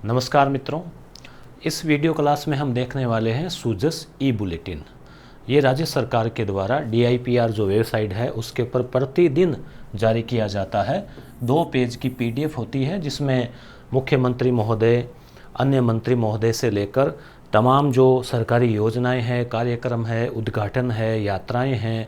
नमस्कार मित्रों, इस वीडियो क्लास में हम देखने वाले हैं सूजस ई बुलेटिन। ये राज्य सरकार के द्वारा DIPR जो वेबसाइट है उसके ऊपर प्रतिदिन जारी किया जाता है। 2 पेज की PDF होती है जिसमें मुख्यमंत्री महोदय, अन्य मंत्री महोदय से लेकर तमाम जो सरकारी योजनाएं हैं, कार्यक्रम है, उद्घाटन है, यात्राएं हैं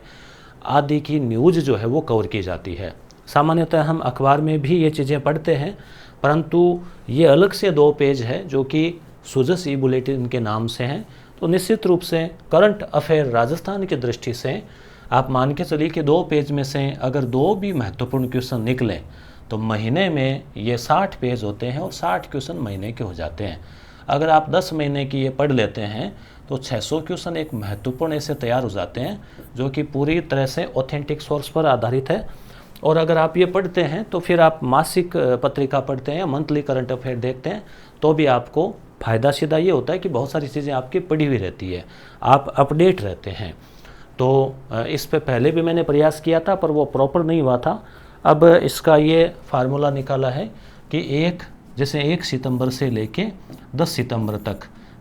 आदि की न्यूज़ जो है वो कवर की जाती है। सामान्यतः हम अखबार में भी ये चीज़ें पढ़ते हैं, परंतु ये अलग से 2 पेज है जो कि सूजस ई बुलेटिन के नाम से हैं। तो निश्चित रूप से करंट अफेयर राजस्थान की दृष्टि से आप मान के चलिए कि 2 पेज में से अगर 2 भी महत्वपूर्ण क्वेश्चन निकले तो महीने में ये 60 पेज होते हैं और 60 क्वेश्चन महीने के हो जाते हैं। अगर आप 10 महीने की ये पढ़ लेते हैं तो 600 क्वेश्चन एक महत्वपूर्ण ऐसे तैयार हो जाते हैं जो कि पूरी तरह से ऑथेंटिक सोर्स पर आधारित है। और अगर आप ये पढ़ते हैं तो फिर आप मासिक पत्रिका पढ़ते हैं या मंथली करंट अफेयर देखते हैं तो भी आपको फ़ायदा सीधा ये होता है कि बहुत सारी चीज़ें आपकी पढ़ी हुई रहती है, आप अपडेट रहते हैं। तो इस पे पहले भी मैंने प्रयास किया था पर वो प्रॉपर नहीं हुआ था। अब इसका ये फार्मूला निकाला है कि जैसे 1 सितंबर से लेके 10 सितंबर तक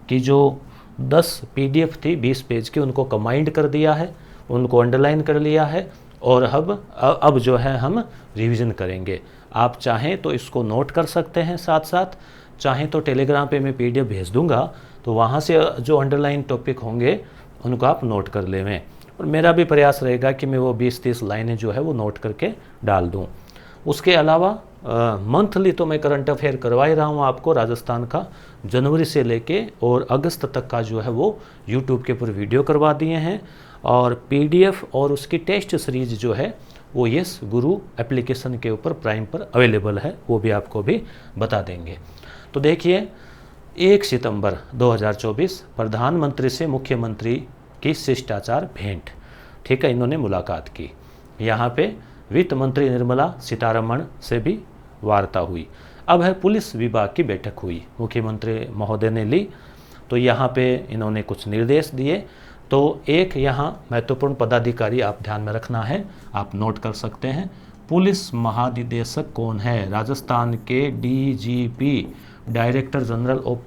की जो 10 PDF थी 20 पेज की, उनको कंबाइंड कर दिया है, उनको अंडरलाइन कर लिया है और अब जो है हम रिवीजन करेंगे। आप चाहें तो इसको नोट कर सकते हैं, साथ साथ चाहें तो टेलीग्राम पे मैं PDF भेज दूंगा तो वहाँ से जो अंडरलाइन टॉपिक होंगे उनको आप नोट कर लेवें। और मेरा भी प्रयास रहेगा कि मैं वो 20-30 लाइनें जो है वो नोट करके डाल दूँ। उसके अलावा मंथली तो मैं करंट अफेयर करवा ही रहा हूँ आपको राजस्थान का, जनवरी से लेके और अगस्त तक का जो है वो यूट्यूब के ऊपर वीडियो करवा दिए हैं। और PDF और उसकी टेस्ट सीरीज जो है वो यस गुरु एप्लीकेशन के ऊपर प्राइम पर अवेलेबल है, वो भी आपको भी बता देंगे। तो देखिए 1 सितंबर 2024 प्रधानमंत्री से मुख्यमंत्री की शिष्टाचार भेंट, ठीक है, इन्होंने मुलाकात की। यहाँ पे वित्त मंत्री निर्मला सीतारमण से भी वार्ता हुई। अब है पुलिस विभाग की बैठक हुई, मुख्यमंत्री महोदय ने ली। तो यहाँ पे इन्होंने कुछ निर्देश दिए। तो एक यहाँ महत्वपूर्ण पदाधिकारी आप ध्यान में रखना है, आप नोट कर सकते हैं। पुलिस महानिदेशक कौन है? राजस्थान के DGP director general of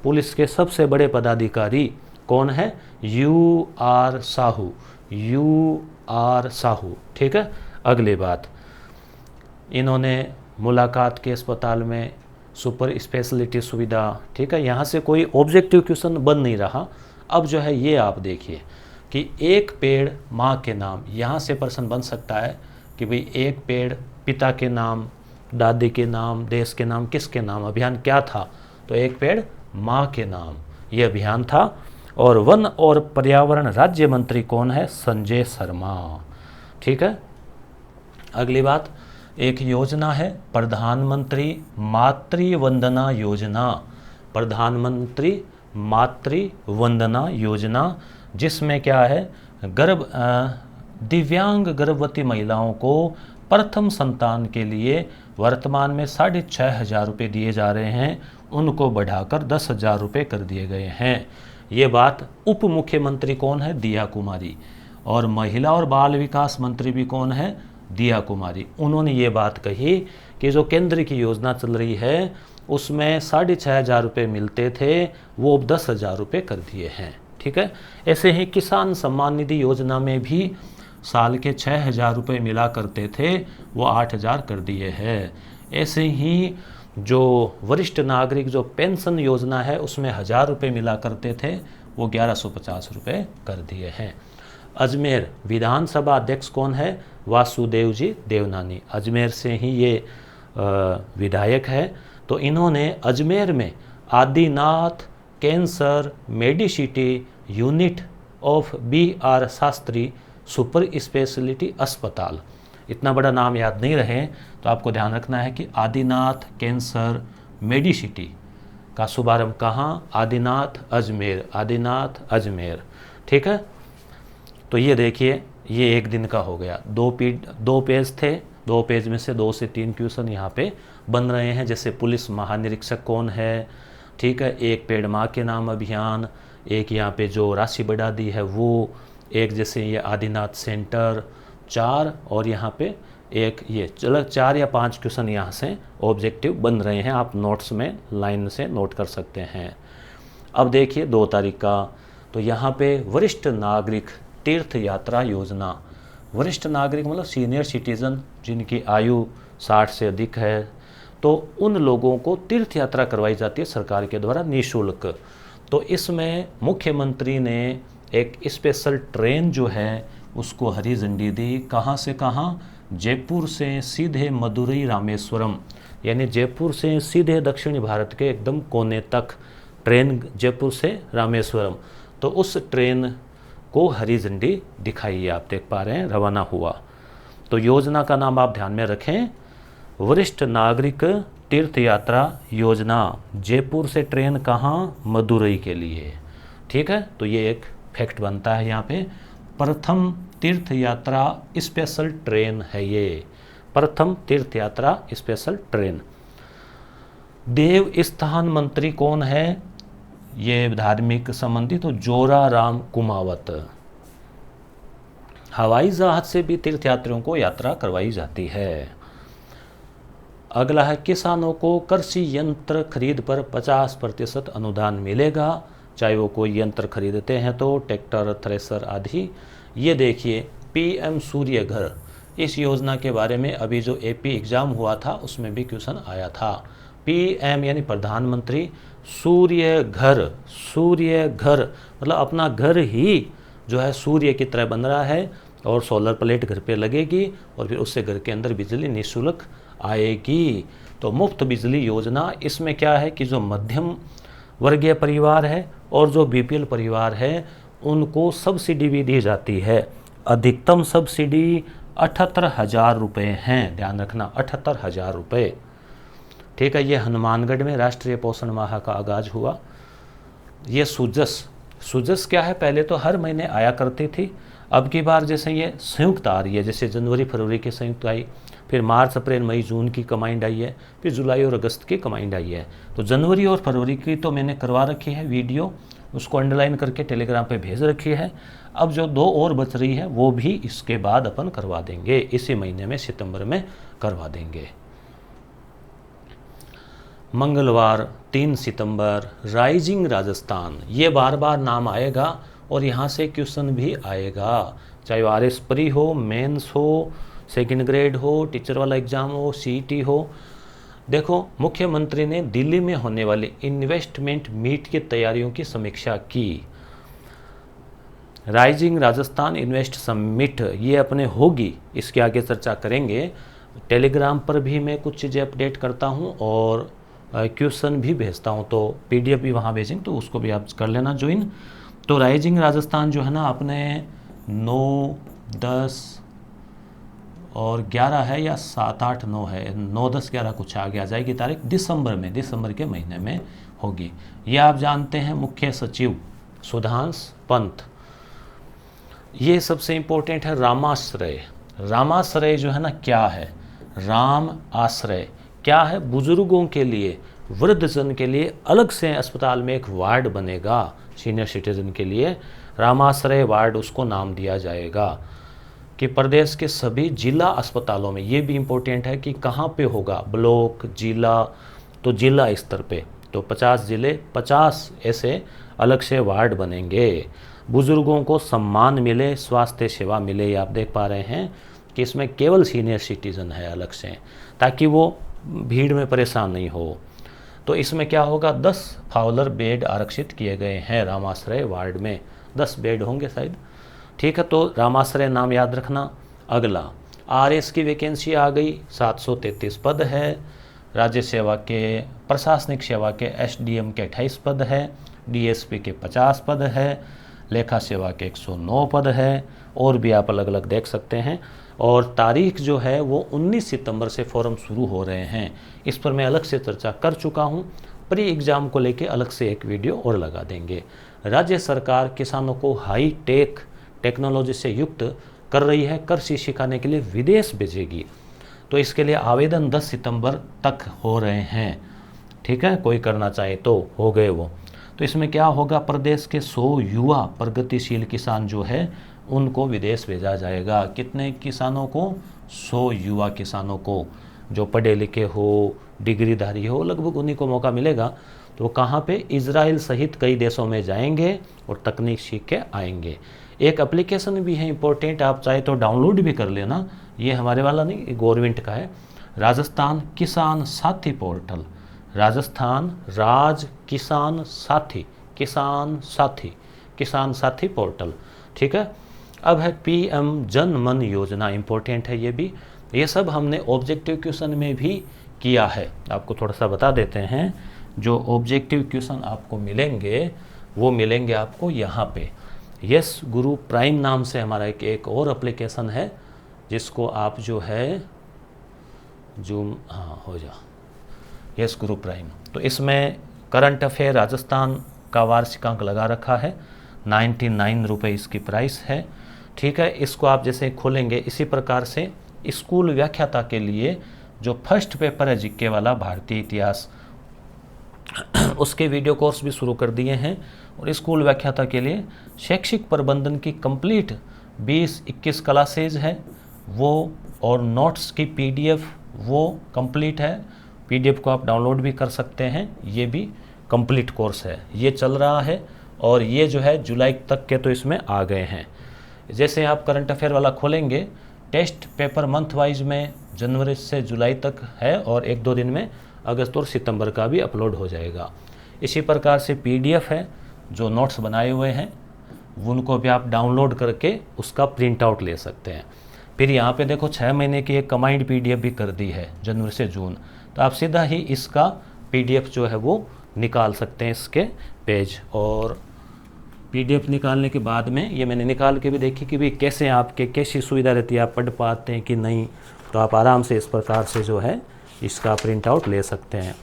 police के सबसे बड़े पदाधिकारी कौन है? UR साहू, ठीक है। अगली बात, इन्होंने मुलाकात के अस्पताल में सुपर स्पेशलिटी सुविधा, ठीक है, यहाँ से कोई ऑब्जेक्टिव क्वेश्चन बन नहीं रहा। अब जो है ये आप देखिए कि एक पेड़ माँ के नाम, यहाँ से प्रश्न बन सकता है कि भाई एक पेड़ पिता के नाम, दादी के नाम, देश के नाम, किसके नाम? अभियान क्या था? तो एक पेड़ माँ के नाम ये अभियान था। और वन और पर्यावरण राज्य मंत्री कौन है? संजय शर्मा, ठीक है। अगली बात, एक योजना है प्रधानमंत्री मातृ वंदना योजना, प्रधानमंत्री मातृ वंदना योजना, जिसमें क्या है दिव्यांग गर्भवती महिलाओं को प्रथम संतान के लिए वर्तमान में 6,500 रुपये दिए जा रहे हैं, उनको बढ़ाकर 10,000 रुपये कर दिए गए हैं। ये बात उप मुख्यमंत्री कौन है? दिया कुमारी। और महिला और बाल विकास मंत्री भी कौन है? दिया कुमारी। उन्होंने ये बात कही कि जो केंद्र की योजना चल रही है उसमें 6,500 रुपये मिलते थे, वो अब 10,000 रुपये कर दिए हैं, ठीक है। ऐसे ही किसान सम्मान निधि योजना में भी साल के 6,000 रुपये मिला करते थे, वो 8,000 कर दिए हैं। ऐसे ही जो वरिष्ठ नागरिक जो पेंशन योजना है उसमें 1,000 रुपये मिला करते थे, वो 1,150 रुपये कर दिए हैं। अजमेर विधानसभा अध्यक्ष कौन है? वासुदेव जी देवनानी, अजमेर से ही ये विधायक है। तो इन्होंने अजमेर में Adinath cancer Medicity unit of BR Shastri super speciality अस्पताल, इतना बड़ा नाम याद नहीं रहे तो आपको ध्यान रखना है कि आदिनाथ कैंसर मेडिसिटी का शुभारंभ कहाँ? आदिनाथ अजमेर, ठीक है। तो ये देखिए ये एक दिन का हो गया। 2 पेज थे, 2 पेज में से 2 से 3 क्वेश्चन यहाँ पे बन रहे हैं। जैसे पुलिस महानिरीक्षक कौन है, ठीक है, एक पेड़ माँ के नाम अभियान, एक यहाँ पे जो राशि बढ़ा दी है वो, एक जैसे ये आदिनाथ सेंटर 4, और यहाँ पे एक ये चलो 4 या 5 क्वेश्चन यहाँ से ऑब्जेक्टिव बन रहे हैं, आप नोट्स में लाइन से नोट कर सकते हैं। अब देखिए 2 तारीख का, तो यहाँ पे वरिष्ठ नागरिक तीर्थ यात्रा योजना। वरिष्ठ नागरिक मतलब सीनियर सिटीज़न जिनकी आयु 60 से अधिक है, तो उन लोगों को तीर्थ यात्रा करवाई जाती है सरकार के द्वारा निःशुल्क। तो इसमें मुख्यमंत्री ने एक स्पेशल ट्रेन जो है उसको हरी झंडी दी। कहाँ से कहाँ? जयपुर से सीधे मदुरई रामेश्वरम, यानी जयपुर से सीधे दक्षिण भारत के एकदम कोने तक ट्रेन जयपुर से रामेश्वरम। तो उस ट्रेन को हरी झंडी दिखाई, आप देख पा रहे हैं, रवाना हुआ। तो योजना का नाम आप ध्यान में रखें, वरिष्ठ नागरिक तीर्थ यात्रा योजना। जयपुर से ट्रेन कहाँ? मदुरई के लिए। ठीक है, तो ये एक फैक्ट बनता है यहाँ पे। प्रथम तीर्थ यात्रा स्पेशल ट्रेन है ये, प्रथम तीर्थ यात्रा स्पेशल ट्रेन। देव स्थान मंत्री कौन है? ये धार्मिक संबंधी, तो जोराराम कुमावत। हवाई जहाज से भी तीर्थयात्रियों को यात्रा करवाई जाती है। अगला है किसानों को कृषि यंत्र खरीद पर 50% अनुदान मिलेगा, चाहे वो कोई यंत्र खरीदते हैं तो ट्रैक्टर, थ्रेसर आदि। ये देखिए पीएम सूर्य घर, इस योजना के बारे में अभी जो एपी एग्ज़ाम हुआ था उसमें भी क्वेश्चन आया था। पीएम यानी प्रधानमंत्री, सूर्य घर, सूर्य घर मतलब अपना घर ही जो है सूर्य की तरह बन रहा है और सोलर प्लेट घर पे लगेगी और फिर उससे घर के अंदर बिजली निःशुल्क आएगी। तो मुफ्त बिजली योजना, इसमें क्या है कि जो मध्यम वर्गीय परिवार है और जो बीपीएल परिवार है उनको सब्सिडी भी दी जाती है। अधिकतम सब्सिडी 78,000 रुपये हैं, ध्यान रखना 78,000 रुपये। ठीक है, ये हनुमानगढ़ में राष्ट्रीय पोषण माह का आगाज हुआ। ये सुजस क्या है? पहले तो हर महीने आया करती थी, अब की बार जैसे ये संयुक्त आ रही है, जैसे जनवरी फरवरी की संयुक्त आई, फिर मार्च अप्रैल मई जून की कमांड आई है, फिर जुलाई और अगस्त की कमांड आई है। तो जनवरी और फरवरी की तो मैंने करवा रखी है वीडियो, उसको अंडरलाइन करके टेलीग्राम पे भेज रखी है। अब जो 2 और बच रही है वो भी इसके बाद अपन करवा देंगे, इसी महीने में सितंबर में करवा देंगे। मंगलवार 3 सितंबर राइजिंग राजस्थान, ये बार बार नाम आएगा और यहाँ से क्वेश्चन भी आएगा, चाहे वो RS प्री हो, मेंस हो, सेकंड ग्रेड हो, टीचर वाला एग्ज़ाम हो, सीईटी हो। देखो मुख्यमंत्री ने दिल्ली में होने वाली इन्वेस्टमेंट मीट की तैयारियों की समीक्षा की। राइजिंग राजस्थान इन्वेस्ट समिट ये अपने होगी, इसके आगे चर्चा करेंगे। टेलीग्राम पर भी मैं कुछ चीज़ें अपडेट करता हूँ और क्वेश्चन भी भेजता हूँ, तो PDF भी वहाँ भेजेंगे, तो उसको भी आप कर लेना ज्वाइन। तो राइजिंग राजस्थान जो है ना अपने 9, 10 और 11 है या 7, 8, 9 है, 9, 10, 11 कुछ आगे आ जाएगी तारीख, दिसंबर के महीने में होगी। ये आप जानते हैं मुख्य सचिव सुधांश पंत। ये सबसे इम्पोर्टेंट है रामाश्रय। रामाश्रय जो है ना क्या है? राम आश्रय क्या है? बुजुर्गों के लिए, वृद्धजन के लिए अलग से अस्पताल में एक वार्ड बनेगा, सीनियर सिटीजन के लिए रामाश्रय वार्ड उसको नाम दिया जाएगा। कि प्रदेश के सभी जिला अस्पतालों में, ये भी इम्पोर्टेंट है कि कहाँ पे होगा, ब्लॉक, जिला, तो जिला स्तर पे, तो 50 जिले, 50 ऐसे अलग से वार्ड बनेंगे। बुजुर्गों को सम्मान मिले, स्वास्थ्य सेवा मिले, ये आप देख पा रहे हैं कि इसमें केवल सीनियर सिटीजन है अलग से, ताकि वो भीड़ में परेशान नहीं हो। तो इसमें क्या होगा, 10 फाउलर बेड आरक्षित किए गए हैं रामाश्रय वार्ड में, 10 बेड होंगे शायद। ठीक है, तो रामाश्रय नाम याद रखना। अगला RS की वैकेंसी आ गई, 733 पद है। राज्य सेवा के, प्रशासनिक सेवा के SDM के 28 पद है, DSP के 50 पद है, लेखा सेवा के 109 पद है, और भी आप अलग अलग देख सकते हैं। और तारीख जो है वो 19 सितंबर से फॉर्म शुरू हो रहे हैं, इस पर मैं अलग से चर्चा कर चुका हूँ। प्री एग्ज़ाम को लेके अलग से एक वीडियो और लगा देंगे। राज्य सरकार किसानों को हाई टेक टेक्नोलॉजी से युक्त कर रही है, कृषि सिखाने के लिए विदेश भेजेगी। तो इसके लिए आवेदन 10 सितंबर तक हो रहे हैं। ठीक है, कोई करना चाहे तो हो गए वो। तो इसमें क्या होगा, प्रदेश के 100 युवा प्रगतिशील किसान जो है उनको विदेश भेजा जाएगा। कितने किसानों को? 100 युवा किसानों को, जो पढ़े लिखे हो, डिग्रीधारी हो, लगभग उन्हीं को मौका मिलेगा। तो कहाँ पे? इजराइल सहित कई देशों में जाएंगे और तकनीक सीख के आएंगे। एक एप्लीकेशन भी है इंपॉर्टेंट, आप चाहे तो डाउनलोड भी कर लेना, ये हमारे वाला नहीं, गवर्नमेंट का है, राजस्थान किसान साथी पोर्टल। राजस्थान राज किसान साथी, किसान साथी पोर्टल, ठीक है। अब है पीएम जन मन योजना, इंपॉर्टेंट है ये भी। ये सब हमने ऑब्जेक्टिव क्वेश्चन में भी किया है, आपको थोड़ा सा बता देते हैं। जो ऑब्जेक्टिव क्वेश्चन आपको मिलेंगे वो मिलेंगे आपको यहाँ पे। यस गुरु प्राइम नाम से हमारा एक और एप्लीकेशन है, जिसको आप जो है जूम, हाँ हो जा, यस गुरु प्राइम। तो इसमें करंट अफेयर राजस्थान का वार्षिकांक लगा रखा है, 99 रुपये इसकी प्राइस है, ठीक है। इसको आप जैसे खोलेंगे, इसी प्रकार से स्कूल व्याख्याता के लिए जो फर्स्ट पेपर है जीके वाला, भारतीय इतिहास, उसके वीडियो कोर्स भी शुरू कर दिए हैं। और स्कूल व्याख्याता के लिए शैक्षिक प्रबंधन की कंप्लीट 20-21 क्लासेज है वो, और नोट्स की पीडीएफ वो कंप्लीट है। पीडीएफ को आप डाउनलोड भी कर सकते हैं, ये भी कंप्लीट कोर्स है, ये चल रहा है। और ये जो है जुलाई तक के तो इसमें आ गए हैं। जैसे आप करंट अफेयर वाला खोलेंगे, टेस्ट पेपर मंथ वाइज में जनवरी से जुलाई तक है, और 1-2 दिन में अगस्त और सितंबर का भी अपलोड हो जाएगा। इसी प्रकार से पीडीएफ है, जो नोट्स बनाए हुए हैं उनको भी आप डाउनलोड करके उसका प्रिंट आउट ले सकते हैं। फिर यहाँ पे देखो 6 महीने की एक कमांड पीडीएफ भी कर दी है, जनवरी से जून, तो आप सीधा ही इसका पीडीएफ जो है वो निकाल सकते हैं, इसके पेज। और पीडीएफ निकालने के बाद में ये मैंने निकाल के भी देखी कि भाई कैसे आपके कैसी सुविधा रहती है, आप पढ़ पाते हैं कि नहीं, तो आप आराम से इस प्रकार से जो है इसका प्रिंट आउट ले सकते हैं।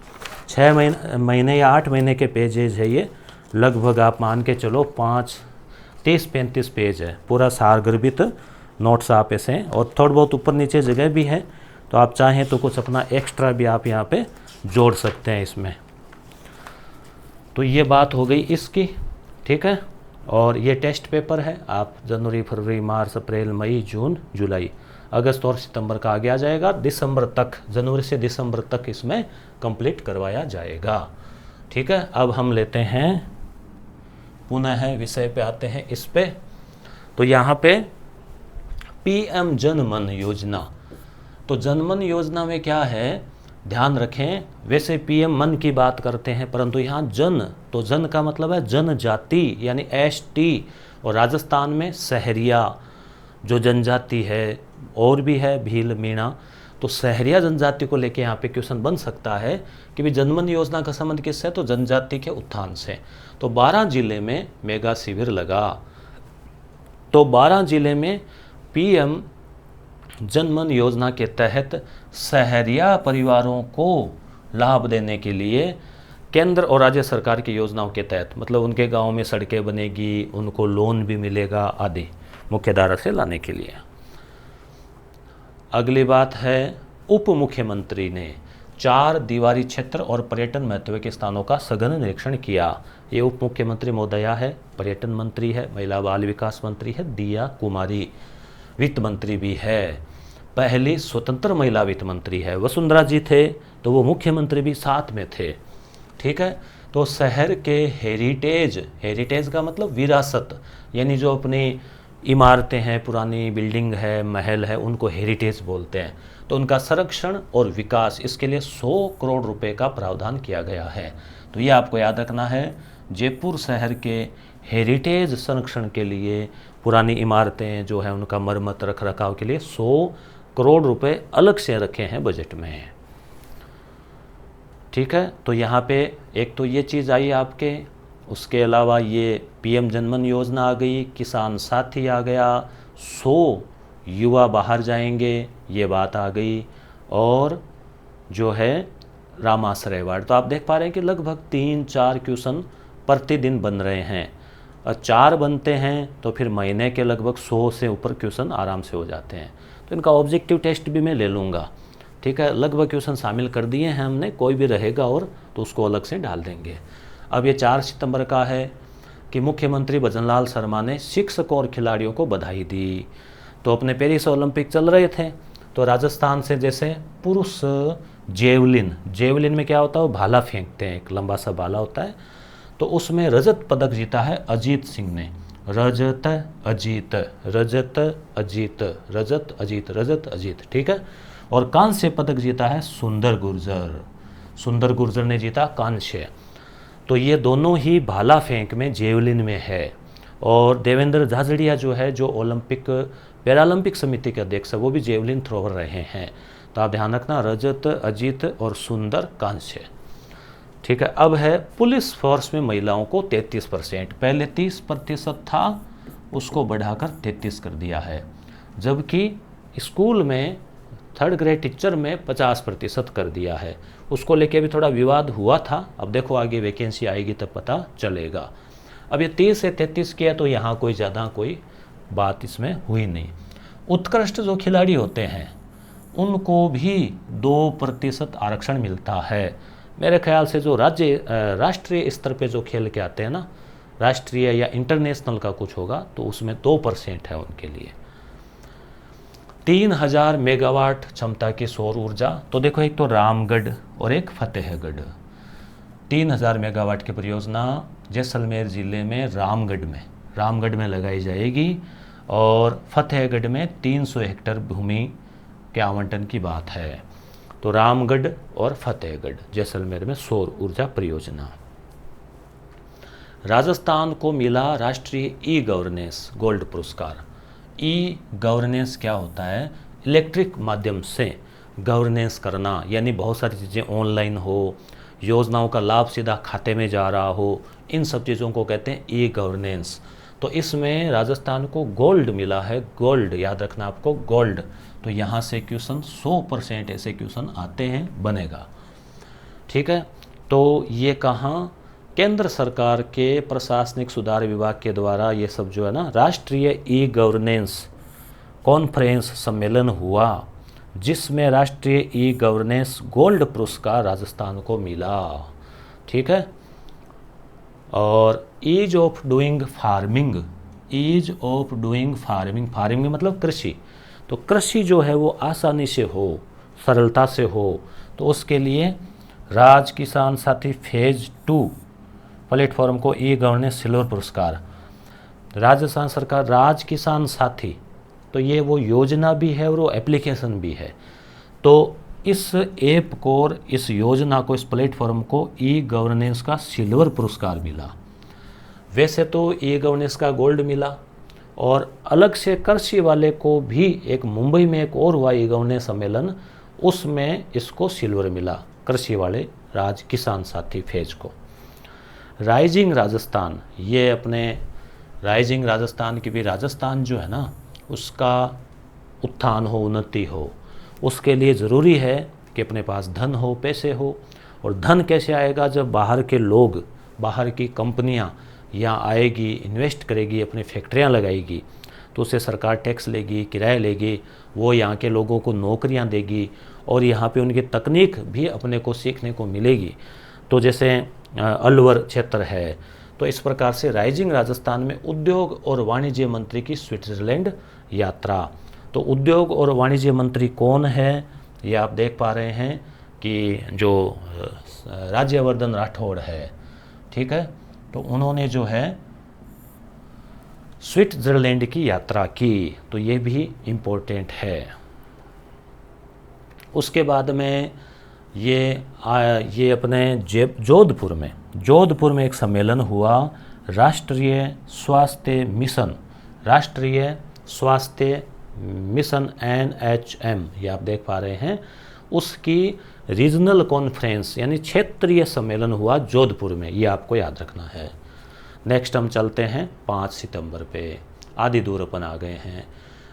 6 महीने या 8 महीने के पेजेज है ये, लगभग आप मान के चलो 30-35 पेज है, पूरा सारगर्भित नोट्स आप ऐसे हैं। और थोड़ा बहुत ऊपर नीचे जगह भी है, तो आप चाहें तो कुछ अपना एक्स्ट्रा भी आप यहाँ पे जोड़ सकते हैं इसमें। तो ये बात हो गई इसकी, ठीक है। और ये टेस्ट पेपर है, आप जनवरी, फरवरी, मार्च, अप्रैल, मई, जून, जुलाई, अगस्त और सितंबर का आगे आ जाएगा। दिसंबर तक, जनवरी से दिसंबर तक इसमें कंप्लीट करवाया जाएगा, ठीक है। अब हम लेते हैं पुनः विषय पे आते हैं इस पे। तो यहाँ पे पीएम जन मन योजना, तो जनमन योजना में क्या है, ध्यान रखें, वैसे पीएम मन की बात करते हैं, परंतु यहाँ जन, तो जन का मतलब है जनजाति यानी एसटी, और राजस्थान में सहरिया जो जनजाति है, और भी है भील मीणा, तो सहरिया जनजाति को लेके यहाँ पे क्वेश्चन बन सकता है कि भी जनमन योजना का संबंध किससे, तो जनजाति के उत्थान से। तो 12 जिले में मेगा शिविर लगा, तो 12 जिले में पीएम जनमन योजना के तहत सहरिया परिवारों को लाभ देने के लिए केंद्र और राज्य सरकार की योजनाओं के तहत, मतलब उनके गांव में सड़कें बनेगी, उनको लोन भी मिलेगा आदि, मुख्य धारा से लाने के लिए। अगली बात है, उप मुख्यमंत्री ने 4 दीवारी क्षेत्र और पर्यटन महत्व के स्थानों का सघन निरीक्षण किया। ये उप मुख्यमंत्री महोदया है, पर्यटन मंत्री है, महिला बाल विकास मंत्री है दिया कुमारी, वित्त मंत्री भी है, पहली स्वतंत्र महिला वित्त मंत्री है। वसुंधरा जी थे तो वो मुख्यमंत्री भी साथ में थे, ठीक है। तो शहर के हेरिटेज का मतलब विरासत, यानी जो अपनी इमारतें हैं, पुरानी बिल्डिंग है, महल है, उनको हेरिटेज बोलते हैं। तो उनका संरक्षण और विकास, इसके लिए 100 करोड़ रुपए का प्रावधान किया गया है। तो ये आपको याद रखना है, जयपुर शहर के हेरिटेज संरक्षण के लिए, पुरानी इमारतें जो है उनका मरम्मत रख रखाव के लिए 100 करोड़ रुपए अलग से रखे हैं बजट में, ठीक है। तो यहाँ पे एक तो ये चीज़ आई आपके, उसके अलावा ये पीएम जनमन योजना आ गई, किसान साथी आ गया, 100 युवा बाहर जाएंगे, ये बात आ गई, और जो है रामाश्रय अवार्ड। तो आप देख पा रहे हैं कि लगभग 3-4 क्वेश्चन प्रतिदिन बन रहे हैं, और 4 बनते हैं तो फिर महीने के लगभग 100 से ऊपर क्वेश्चन आराम से हो जाते हैं। तो इनका ऑब्जेक्टिव टेस्ट भी मैं ले लूँगा, ठीक है। लगभग क्वेश्चन शामिल कर दिए हैं हमने, कोई भी रहेगा और तो उसको अलग से डाल देंगे। अब ये 4 सितंबर का है कि मुख्यमंत्री भजनलाल शर्मा ने शिक्षक और खिलाड़ियों को बधाई दी। तो अपने पेरिस ओलंपिक चल रहे थे, तो राजस्थान से जैसे पुरुष जेवलिन, जेवलिन में क्या होता है, वो भाला फेंकते हैं, एक लंबा सा भाला होता है, तो उसमें रजत पदक जीता है अजीत सिंह ने। रजत अजीत, रजत अजीत, रजत अजीत, रजत अजीत, ठीक है। और कांस्य पदक जीता है सुंदर गुर्जर, सुंदर गुर्जर ने जीता कांस्य। तो ये दोनों ही भाला फेंक में, जेवलिन में है। और देवेंद्र झाझड़िया जो है, जो ओलंपिक पैरालंपिक समिति के अध्यक्ष है, वो भी जेवलिन थ्रोवर रहे हैं। तो आप ध्यान रखना, रजत अजीत और सुंदर कांस्य, ठीक है। अब है पुलिस फोर्स में महिलाओं को 33%, पहले 30% था, उसको बढ़ाकर 33 कर दिया है। जबकि स्कूल में 3rd ग्रेड टीचर में 50% कर दिया है। उसको लेके भी थोड़ा विवाद हुआ था, अब देखो आगे वैकेंसी आएगी तब पता चलेगा। अब ये 30 से 33 किया तो यहाँ कोई ज़्यादा कोई बात इसमें हुई नहीं। उत्कृष्ट जो खिलाड़ी होते हैं उनको भी 2% आरक्षण मिलता है। मेरे ख्याल से जो राष्ट्रीय स्तर पे जो खेल के आते हैं ना, राष्ट्रीय या इंटरनेशनल का कुछ होगा, तो उसमें 2% है उनके लिए। 3000 मेगावाट क्षमता की सौर ऊर्जा, तो देखो एक तो रामगढ़ और एक फतेहगढ़। 3000 मेगावाट की परियोजना जैसलमेर ज़िले में रामगढ़ में लगाई जाएगी, और फतेहगढ़ में 300 हेक्टेयर भूमि के आवंटन की बात है। तो रामगढ़ और फतेहगढ़ जैसलमेर में सौर ऊर्जा परियोजना। राजस्थान को मिला राष्ट्रीय ई गवर्नेंस गोल्ड पुरस्कार। ई गवर्नेंस क्या होता है, इलेक्ट्रिक माध्यम से गवर्नेंस करना, यानी बहुत सारी चीज़ें ऑनलाइन हो, योजनाओं का लाभ सीधा खाते में जा रहा हो, इन सब चीज़ों को कहते हैं ई गवर्नेंस। तो इसमें राजस्थान को गोल्ड मिला है, गोल्ड याद रखना आपको, गोल्ड। तो यहाँ से क्वेश्चन 100% ऐसे क्वेश्चन आते हैं, बनेगा, ठीक है। तो ये कहाँ, केंद्र सरकार के प्रशासनिक सुधार विभाग के द्वारा ये सब जो है ना, राष्ट्रीय ई गवर्नेंस कॉन्फ्रेंस सम्मेलन हुआ, जिसमें राष्ट्रीय ई गवर्नेंस गोल्ड पुरस्कार राजस्थान को मिला, ठीक है। और ease of doing farming, ease of doing farming, farming मतलब कृषि, तो कृषि जो है वो आसानी से हो, सरलता से हो, तो उसके लिए राज किसान साथी फेज 2 प्लेटफॉर्म को ई गवर्नेंस सिल्वर पुरस्कार। राजस्थान सरकार राज किसान साथी, तो ये वो योजना भी है और वो एप्लीकेशन भी है। तो इस ऐप को और इस योजना को, इस प्लेटफॉर्म को ई गवर्नेंस का सिल्वर पुरस्कार मिला। वैसे तो ई गवर्नेंस का गोल्ड मिला, और अलग से कृषि वाले को भी एक मुंबई में एक और हुआ ई गवर्नेंस सम्मेलन, उसमें इसको सिल्वर मिला, कृषि वाले राज किसान साथी फेज को। राइजिंग राजस्थान, ये अपने राइजिंग राजस्थान की भी, राजस्थान जो है ना उसका उत्थान हो, उन्नति हो, उसके लिए ज़रूरी है कि अपने पास धन हो, पैसे हो। और धन कैसे आएगा, जब बाहर के लोग, बाहर की कंपनियां यहाँ आएगी, इन्वेस्ट करेगी, अपनी फैक्ट्रियाँ लगाएगी, तो उससे सरकार टैक्स लेगी, किराया लेगी, वो यहाँ के लोगों को नौकरियाँ देगी, और यहाँ पे उनकी तकनीक भी अपने को सीखने को मिलेगी। तो जैसे अलवर क्षेत्र है, तो इस प्रकार से राइजिंग राजस्थान में उद्योग और वाणिज्य मंत्री की स्विट्जरलैंड यात्रा। तो उद्योग और वाणिज्य मंत्री कौन है, ये आप देख पा रहे हैं कि जो राज्यवर्धन राठौड़ है, ठीक है। तो उन्होंने जो है स्विट्जरलैंड की यात्रा की, तो ये भी इम्पोर्टेंट है। उसके बाद में ये अपने जोधपुर में एक सम्मेलन हुआ, राष्ट्रीय स्वास्थ्य मिशन NHM, ये आप देख पा रहे हैं, उसकी रीजनल कॉन्फ्रेंस यानी क्षेत्रीय सम्मेलन हुआ जोधपुर में, ये आपको याद रखना है। नेक्स्ट हम चलते हैं 5 सितंबर पे, आधी दूर अपन आ गए हैं।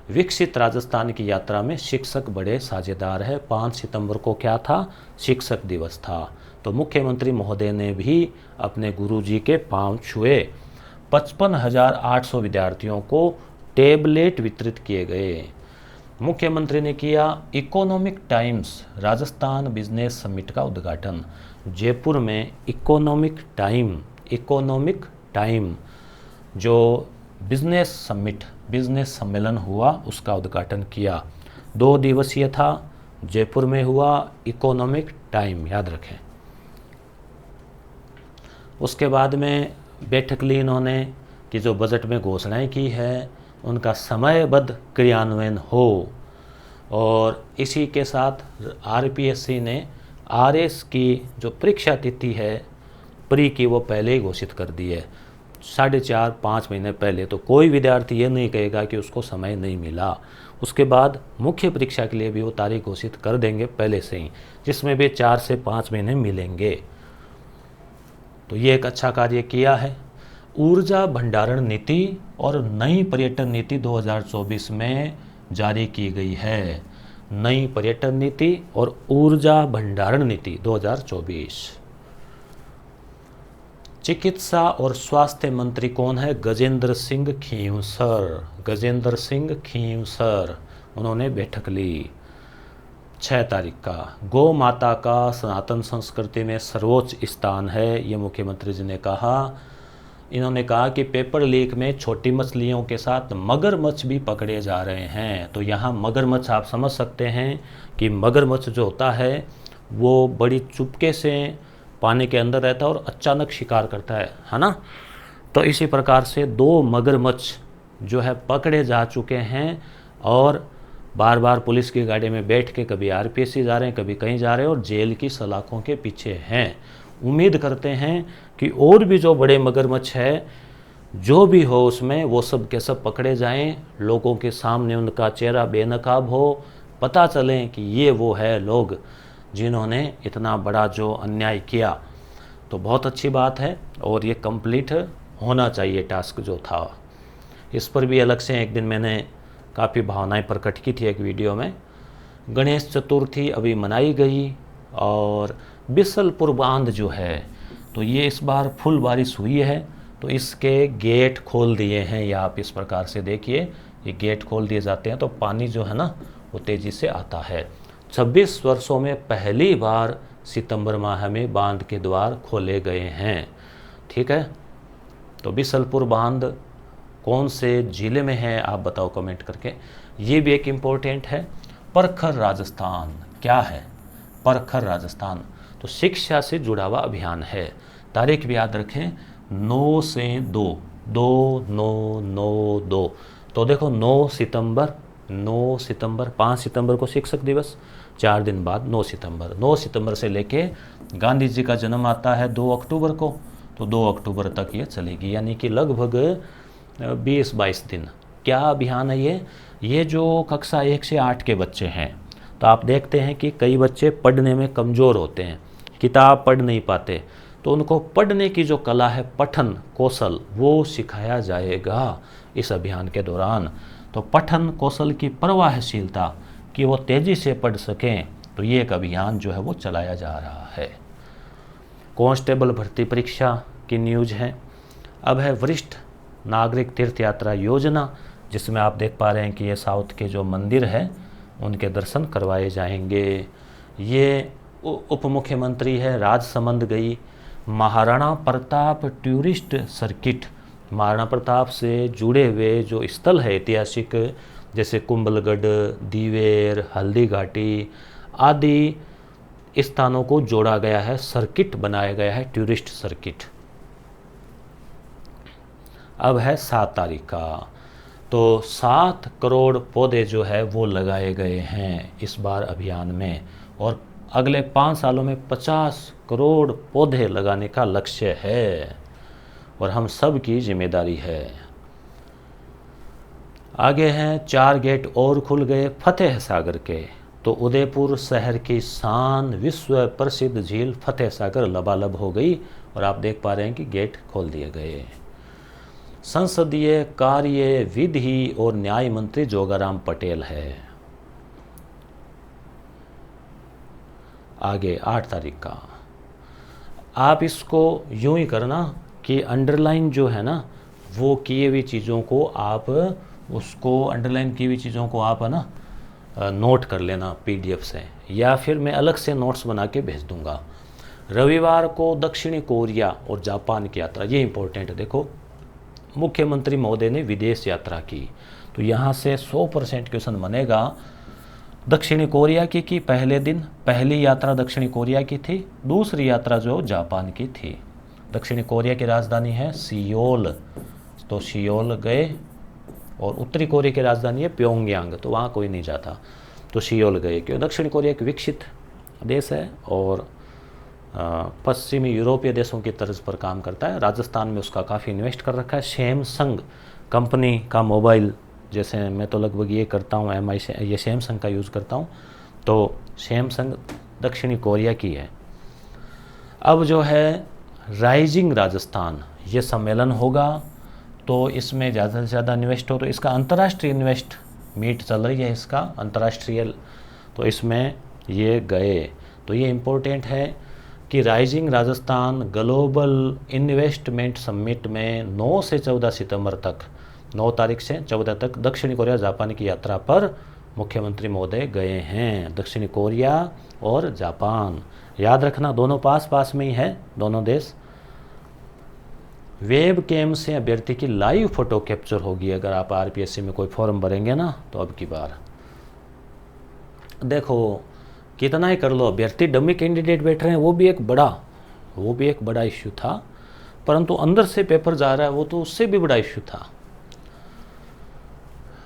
विकसित राजस्थान की यात्रा में शिक्षक बड़े साझेदार है। 5 सितंबर को क्या था, शिक्षक दिवस था। तो मुख्यमंत्री महोदय ने भी अपने गुरुजी के पांव छुए। 55,800 विद्यार्थियों को टेबलेट वितरित किए गए। मुख्यमंत्री ने किया economic times Rajasthan business summit का उद्घाटन। जयपुर में इकोनॉमिक टाइम जो बिजनेस सम्मेलन हुआ, उसका उद्घाटन किया। 2 दिवसीय था, जयपुर में हुआ, इकोनॉमिक टाइम याद रखें। उसके बाद में बैठक ली इन्होंने कि जो बजट में घोषणाएं की है उनका समयबद्ध क्रियान्वयन हो, और इसी के साथ आरपीएससी ने आरएस की जो परीक्षा तिथि है प्री की वो पहले ही घोषित कर दी है, 4.5-5 महीने पहले। तो कोई विद्यार्थी ये नहीं कहेगा कि उसको समय नहीं मिला। उसके बाद मुख्य परीक्षा के लिए भी वो तारीख घोषित कर देंगे पहले से ही, जिसमें भी 4 से 5 महीने मिलेंगे। तो ये एक अच्छा कार्य किया है। ऊर्जा भंडारण नीति और नई पर्यटन नीति 2024 में जारी की गई है। नई पर्यटन नीति और ऊर्जा भंडारण नीति 2024। चिकित्सा और स्वास्थ्य मंत्री कौन है? गजेंद्र सिंह खींवसर। गजेंद्र सिंह खींवसर, उन्होंने बैठक ली 6 तारीख का। गौ माता का सनातन संस्कृति में सर्वोच्च स्थान है, ये मुख्यमंत्री जी ने कहा। इन्होंने कहा कि पेपर लीक में छोटी मछलियों के साथ मगरमच्छ भी पकड़े जा रहे हैं। तो यहाँ मगरमच्छ आप समझ सकते हैं कि मगरमच्छ जो होता है वो बड़ी चुपके से पानी के अंदर रहता है और अचानक शिकार करता है ना। तो इसी प्रकार से 2 मगरमच्छ जो है पकड़े जा चुके हैं, और बार बार पुलिस की गाड़ी में बैठ के कभी आरपीएससी जा रहे हैं, कभी कहीं जा रहे हैं, और जेल की सलाखों के पीछे हैं। उम्मीद करते हैं कि और भी जो बड़े मगरमच्छ है जो भी हो उसमें, वो सब के सब पकड़े जाएं, लोगों के सामने उनका चेहरा बेनकाब हो, पता चलें कि ये वो है लोग जिन्होंने इतना बड़ा जो अन्याय किया। तो बहुत अच्छी बात है, और ये कंप्लीट होना चाहिए टास्क जो था। इस पर भी अलग से एक दिन मैंने काफ़ी भावनाएं प्रकट की थी एक वीडियो में। गणेश चतुर्थी अभी मनाई गई, और बिसलपुर बांध जो है तो ये इस बार फुल बारिश हुई है, तो इसके गेट खोल दिए हैं। ये आप इस प्रकार से देखिए, ये गेट खोल दिए जाते हैं तो पानी जो है ना वो तेज़ी से आता है। 26 वर्षों में पहली बार सितंबर माह में बांध के द्वार खोले गए हैं। ठीक है, तो बिसलपुर बांध कौन से जिले में है आप बताओ कमेंट करके। ये भी एक इम्पोर्टेंट है। परखर राजस्थान क्या है? परखर राजस्थान तो शिक्षा से जुड़ा हुआ अभियान है। तारीख भी याद रखें, 9 से 2, 2/9/9/2। तो देखो 9 सितंबर 5 सितंबर को शिक्षक दिवस, 4 दिन बाद 9 सितंबर। 9 सितंबर से लेके गांधी जी का जन्म आता है 2 अक्टूबर को, तो 2 अक्टूबर तक ये चलेगी, यानी कि लगभग 20-22 दिन। क्या अभियान है ये जो कक्षा 1 से 8 के बच्चे हैं, तो आप देखते हैं कि कई बच्चे पढ़ने में कमज़ोर होते हैं, किताब पढ़ नहीं पाते, तो उनको पढ़ने की जो कला है, पठन कौशल, वो सिखाया जाएगा इस अभियान के दौरान। तो पठन कौशल की प्रवाहशीलता, कि वो तेज़ी से पढ़ सकें, तो ये एक अभियान जो है वो चलाया जा रहा है। कांस्टेबल भर्ती परीक्षा की न्यूज है। अब है वरिष्ठ नागरिक तीर्थ यात्रा योजना, जिसमें आप देख पा रहे हैं कि ये साउथ के जो मंदिर है उनके दर्शन करवाए जाएंगे। ये उप मुख्यमंत्री है राजसमंद गई। महाराणा प्रताप टूरिस्ट सर्किट, महाराणा प्रताप से जुड़े हुए जो स्थल है ऐतिहासिक, जैसे कुंभलगढ़, दीवेर, हल्दी घाटी आदि स्थानों को जोड़ा गया है, सर्किट बनाया गया है, टूरिस्ट सर्किट। अब है 7 तारीख का, तो 7 करोड़ पौधे जो है वो लगाए गए हैं इस बार अभियान में, और अगले 5 सालों में 50 करोड़ पौधे लगाने का लक्ष्य है, और हम सब की जिम्मेदारी है। आगे हैं 4 गेट और खुल गए फतेह सागर के, तो उदयपुर शहर की शान विश्व प्रसिद्ध झील फतेह सागर लबालब हो गई, और आप देख पा रहे हैं कि गेट खोल दिए गए। संसदीय कार्य विधि और न्याय मंत्री जोगाराम पटेल है। आगे 8 तारीख का, आप इसको यूं ही करना कि अंडरलाइन जो है ना वो किए हुई चीज़ों को आप उसको अंडरलाइन की हुई चीज़ों को आप है ना नोट कर लेना पीडीएफ से, या फिर मैं अलग से नोट्स बना के भेज दूंगा। रविवार को दक्षिणी कोरिया और जापान की यात्रा, ये इंपॉर्टेंट है। देखो मुख्यमंत्री महोदय ने विदेश यात्रा की, तो यहाँ से 100% क्वेश्चन बनेगा। दक्षिणी कोरिया की पहले दिन पहली यात्रा दक्षिणी कोरिया की थी, दूसरी यात्रा जो जापान की थी। दक्षिणी कोरिया की राजधानी है सियोल, तो सियोल गए, और उत्तरी कोरिया की राजधानी है प्योंगयांग, तो वहाँ कोई नहीं जाता, तो सियोल गए। क्यों? दक्षिण कोरिया एक विकसित देश है और पश्चिमी यूरोपीय देशों की तर्ज पर काम करता है। राजस्थान में उसका काफ़ी इन्वेस्ट कर रखा है। सैमसंग कंपनी का मोबाइल, जैसे मैं तो लगभग ये करता हूँ MI से, ये सैमसंग का यूज़ करता हूँ, तो सैमसंग दक्षिणी कोरिया की है। अब जो है राइजिंग राजस्थान, ये सम्मेलन होगा, तो इसमें ज़्यादा से ज़्यादा इन्वेस्ट हो, तो इसका अंतर्राष्ट्रीय इन्वेस्ट मीट चल रही है इसका अंतर्राष्ट्रीय, तो इसमें ये गए। तो ये इम्पोर्टेंट है कि rising Rajasthan global investment summit में 9 से 14 सितंबर तक, 9 तारीख से 14 तक दक्षिणी कोरिया जापान की यात्रा पर मुख्यमंत्री महोदय गए हैं। दक्षिणी कोरिया और जापान, याद रखना दोनों पास पास में ही है दोनों देश। वेब कैम से अभ्यर्थी की लाइव फोटो कैप्चर होगी अगर आप RPSC में कोई फॉर्म भरेंगे ना, तो अब की बार देखो कितना ही कर लो, अभ्यर्थी डमी कैंडिडेट बैठ रहे हैं, वो भी एक बड़ा इश्यू था, परंतु अंदर से पेपर जा रहा है वो तो उससे भी बड़ा इश्यू था।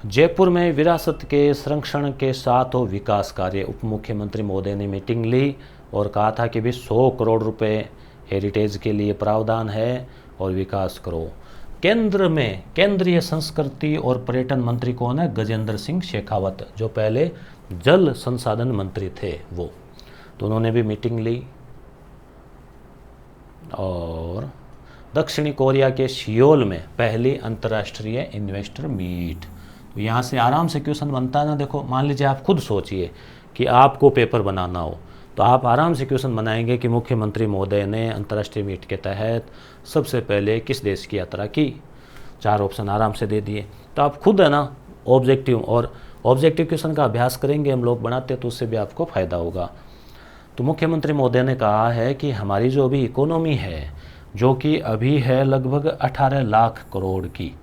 जयपुर में विरासत के संरक्षण के साथ हो विकास कार्य, उप मुख्यमंत्री महोदय ने मीटिंग ली और कहा था कि भी 100 करोड़ रुपए हेरिटेज के लिए प्रावधान है और विकास करो। केंद्र में केंद्रीय संस्कृति और पर्यटन मंत्री कौन है? गजेंद्र सिंह शेखावत, जो पहले जल संसाधन मंत्री थे वो, तो उन्होंने भी मीटिंग ली। और दक्षिणी कोरिया के सियोल में पहली अंतर्राष्ट्रीय इन्वेस्टर मीट, तो यहाँ से आराम से क्वेश्चन बनता है ना। देखो मान लीजिए आप खुद सोचिए कि आपको पेपर बनाना हो, तो आप आराम से क्वेश्चन बनाएंगे कि मुख्यमंत्री महोदय ने अंतर्राष्ट्रीय मीट के तहत सबसे पहले किस देश की यात्रा की, 4 ऑप्शन आराम से दे दिए। तो आप खुद है ना ऑब्जेक्टिव क्वेश्चन का अभ्यास करेंगे, हम लोग बनाते तो उससे भी आपको फ़ायदा होगा। तो मुख्यमंत्री महोदय ने कहा है कि हमारी जो अभी इकोनॉमी है, जो कि अभी है लगभग 18 लाख करोड़ की,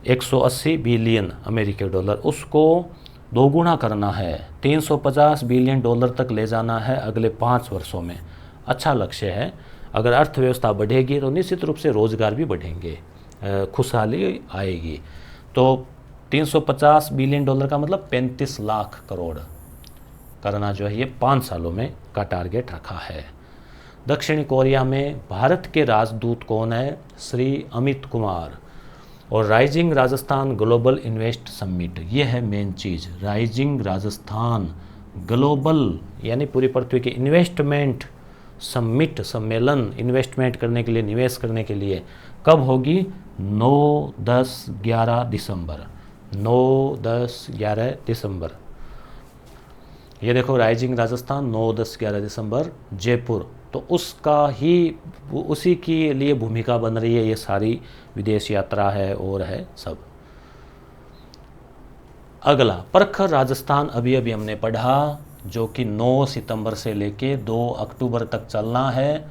180 बिलियन अमेरिकी डॉलर, उसको दोगुना करना है, 350 बिलियन डॉलर तक ले जाना है अगले 5 वर्षों में। अच्छा लक्ष्य है। अगर अर्थव्यवस्था बढ़ेगी तो निश्चित रूप से रोजगार भी बढ़ेंगे, खुशहाली आएगी। तो 350 बिलियन डॉलर का मतलब 35 लाख करोड़ करना जो है ये 5 सालों में का टारगेट रखा है। दक्षिण कोरिया में भारत के राजदूत कौन है? श्री अमित कुमार। और rising Rajasthan global invest summit, ये है मेन चीज़। राइजिंग राजस्थान ग्लोबल यानी पूरी पृथ्वी की इन्वेस्टमेंट समिट, सम्मेलन, इन्वेस्टमेंट करने के लिए, निवेश करने के लिए कब होगी? 9, 10, 11 दिसंबर। 9, 10, 11 दिसंबर। ये देखो राइजिंग राजस्थान 9, 10, 11 दिसंबर जयपुर, तो उसी के लिए भूमिका बन रही है ये सारी विदेश यात्रा है और है सब। अगला प्रखर राजस्थान अभी हमने पढ़ा, जो कि 9 सितंबर से लेके 2 अक्टूबर तक चलना है।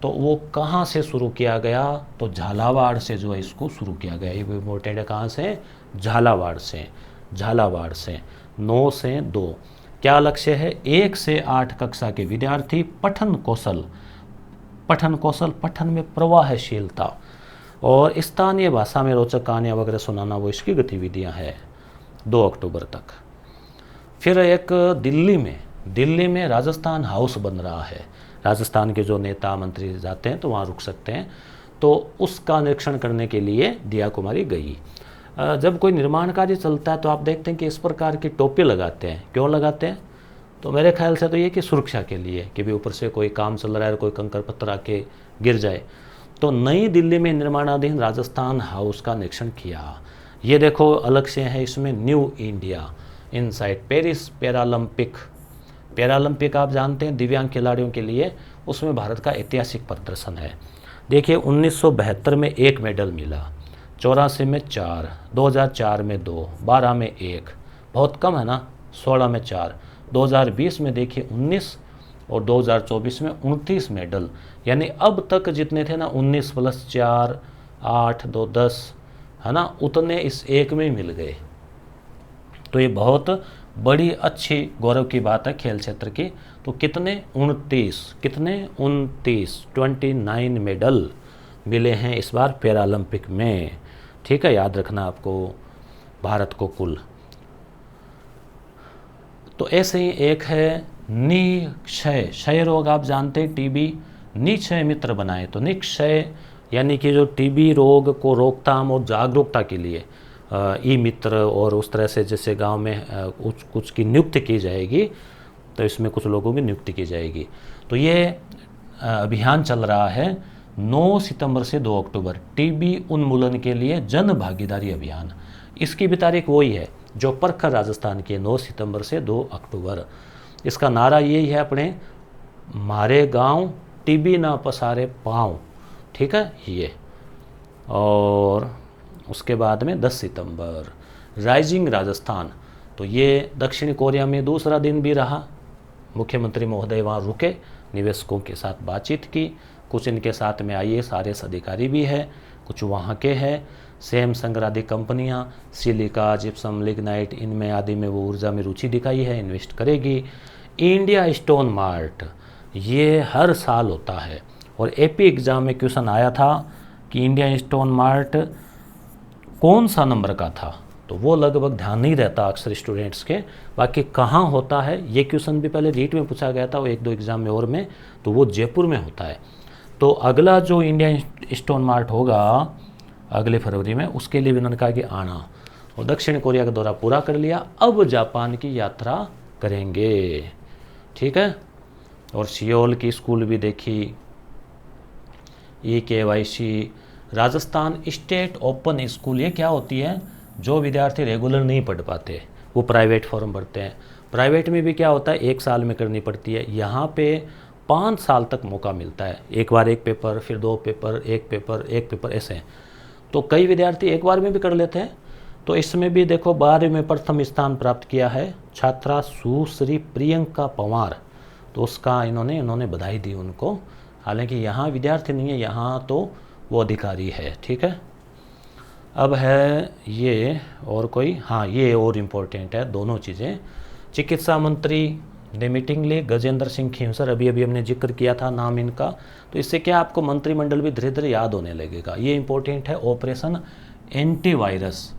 तो वो कहाँ से शुरू किया गया? तो झालावाड़ से जो है इसको शुरू किया गया। ये इम्पोर्टेंट है, कहाँ से? झालावाड़ से। 9 से 2। क्या लक्ष्य है? 1 से 8 कक्षा के विद्यार्थी पठन कौशल, पठन में प्रवाहशीलता और स्थानीय भाषा में रोचक कहानियाँ वगैरह सुनाना, वो इसकी गतिविधियाँ हैं 2 अक्टूबर तक। फिर एक दिल्ली में राजस्थान हाउस बन रहा है। राजस्थान के जो नेता मंत्री जाते हैं तो वहाँ रुक सकते हैं, तो उसका निरीक्षण करने के लिए दिया कुमारी गई। जब कोई निर्माण कार्य चलता है तो आप देखते हैं कि इस प्रकार की टोपी लगाते हैं। क्यों लगाते हैं? तो मेरे ख्याल से तो ये कि सुरक्षा के लिए, कि भी ऊपर से कोई काम चल रहा है, कोई कंकर पत्थर आके गिर जाए। तो नई दिल्ली में निर्माणाधीन राजस्थान हाउस का निरीक्षण किया। ये देखो अलग से है इसमें new India inside Paris Paralympic आप जानते हैं दिव्यांग खिलाड़ियों के लिए, उसमें भारत का ऐतिहासिक प्रदर्शन है। देखिए 1972 में 1 मेडल मिला, 84 में 4, 2004 में 2, 12 में 1, बहुत कम है ना, 16 में 4, 2020 में देखिए 19 और 2024 में 29 मेडल। यानी अब तक जितने थे ना 19 + 4, 8, 2, 10 है ना, उतने इस एक में मिल गए। तो ये बहुत बड़ी अच्छी गौरव की बात है खेल क्षेत्र की। तो कितने 29 मेडल मिले हैं इस बार पैरालंपिक में, ठीक है, याद रखना आपको भारत को कुल। तो ऐसे ही एक है निक्षय, क्षय रोग आप जानते हैं टीबी, निक्षय मित्र बनाए। तो निक्षय यानी कि जो टीबी रोग को रोकथाम और जागरूकता के लिए ई मित्र और उस तरह से जैसे गांव में कुछ की नियुक्ति की जाएगी, तो इसमें कुछ लोगों की नियुक्ति की जाएगी। तो ये अभियान चल रहा है 9 सितंबर से 2 अक्टूबर, टीबी उन्मूलन के लिए जन भागीदारी अभियान। इसकी भी तारीख वही है जो परखर राजस्थान की, 9 सितंबर से 2 अक्टूबर। इसका नारा यही है अपने, मारे गांव टीबी ना पसारे पाँव, ठीक है ये। और उसके बाद में 10 सितंबर राइजिंग राजस्थान। तो ये दक्षिण कोरिया में दूसरा दिन भी रहा। मुख्यमंत्री महोदय वहाँ रुके, निवेशकों के साथ बातचीत की, कुछ इनके साथ में IAS RS अधिकारी भी है, कुछ वहाँ के हैं, सेम संग्रादी कंपनियाँ, सिलिका, जिप्सम, लिग्नाइट, इनमें आदि में वो ऊर्जा में रुचि दिखाई है, इन्वेस्ट करेगी। इंडिया स्टोन मार्ट ये हर साल होता है, और AP एग्ज़ाम में क्वेश्चन आया था कि इंडिया स्टोन मार्ट कौन सा नंबर का था, तो वो लगभग ध्यान नहीं रहता अक्सर स्टूडेंट्स के। बाकी कहाँ होता है ये क्वेश्चन भी पहले रीट में पूछा गया था, वो 1-2 एग्ज़ाम में और में, तो वो जयपुर में होता है। तो अगला जो इंडिया स्टोन मार्ट होगा अगले फरवरी में, उसके लिए भी उन्होंने कहा कि आना। और दक्षिण कोरिया का दौरा पूरा कर लिया, अब जापान की यात्रा करेंगे, ठीक है। और सियोल की स्कूल भी देखी, EKYC, Rajasthan state open school, ये क्या होती है, जो विद्यार्थी रेगुलर नहीं पढ़ पाते वो प्राइवेट फॉर्म भरते हैं। प्राइवेट में भी क्या होता है, 1 साल में करनी पड़ती है, यहाँ पे 5 साल तक मौका मिलता है, एक बार 1 पेपर, फिर 2 पेपर, 1 पेपर, 1 पेपर, ऐसे। तो कई विद्यार्थी एक बार में भी कर लेते हैं। तो इसमें भी देखो 12वीं में प्रथम स्थान प्राप्त किया है छात्रा सुश्री प्रियंका पवार, तो उसका इन्होंने बधाई दी उनको। हालांकि यहाँ विद्यार्थी नहीं है, यहाँ तो वो अधिकारी है, ठीक है। अब है ये और कोई, हाँ ये और इम्पोर्टेंट है दोनों चीज़ें। चिकित्सा मंत्री ने मीटिंग ली, गजेंद्र सिंह खींवसर, अभी हमने जिक्र किया था नाम इनका। तो इससे क्या आपको मंत्रिमंडल भी धीरे धीरे याद होने लगेगा। ये इम्पोर्टेंट है, ऑपरेशन एंटीवायरस,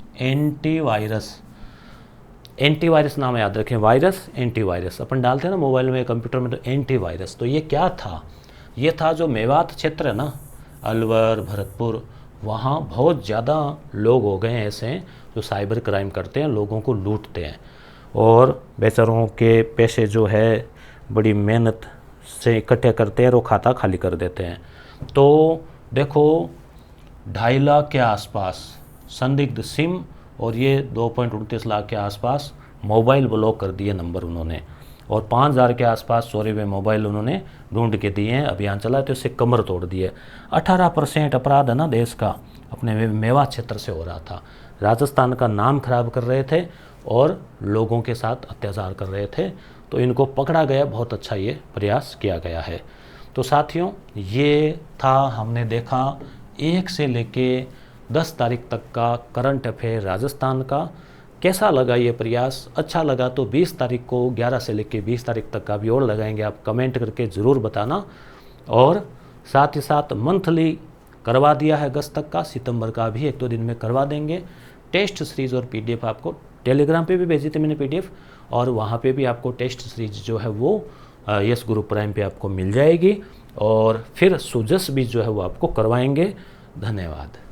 एंटीवायरस नाम याद रखें, वायरस एंटीवायरस अपन डालते हैं ना मोबाइल में, कंप्यूटर में, तो एंटीवायरस। तो ये क्या था, ये था जो मेवात क्षेत्र है ना, अलवर, भरतपुर, वहाँ बहुत ज़्यादा लोग हो गए हैं ऐसे जो साइबर क्राइम करते हैं, लोगों को लूटते हैं, और बेचारों के पैसे जो है बड़ी मेहनत से इकट्ठे करते हैं और वो खाता खाली कर देते हैं। तो देखो 2.5 लाख के आसपास संदिग्ध सिम, और ये 2.29 लाख के आसपास मोबाइल ब्लॉक कर दिए नंबर उन्होंने, और 5,000 के आसपास चोरी हुए मोबाइल उन्होंने ढूंढ के दिए हैं। अभियान चला तो इससे कमर तोड़ दिए। 18% अपराध है ना देश का, अपने मेवात क्षेत्र से हो रहा था। राजस्थान का नाम खराब कर रहे थे और लोगों के साथ अत्याचार कर रहे थे, तो इनको पकड़ा गया, बहुत अच्छा ये प्रयास किया गया है। तो साथियों ये था, हमने देखा 1 से लेके 10 तारीख तक का करंट अफेयर राजस्थान का। कैसा लगा ये प्रयास, अच्छा लगा तो 20 तारीख को 11 से लेकर 20 तारीख तक का भी और लगाएंगे, आप कमेंट करके ज़रूर बताना। और साथ ही साथ मंथली करवा दिया है अगस्त तक का, सितंबर का भी 1-2 दिन में करवा देंगे। टेस्ट सीरीज़ और PDF आपको टेलीग्राम पे भी भेजी थी मैंने PDF, और वहाँ पे भी आपको टेस्ट सीरीज जो है वो यस गुरु प्राइम पे आपको मिल जाएगी, और फिर सुजस भी जो है वो आपको करवाएंगे। धन्यवाद।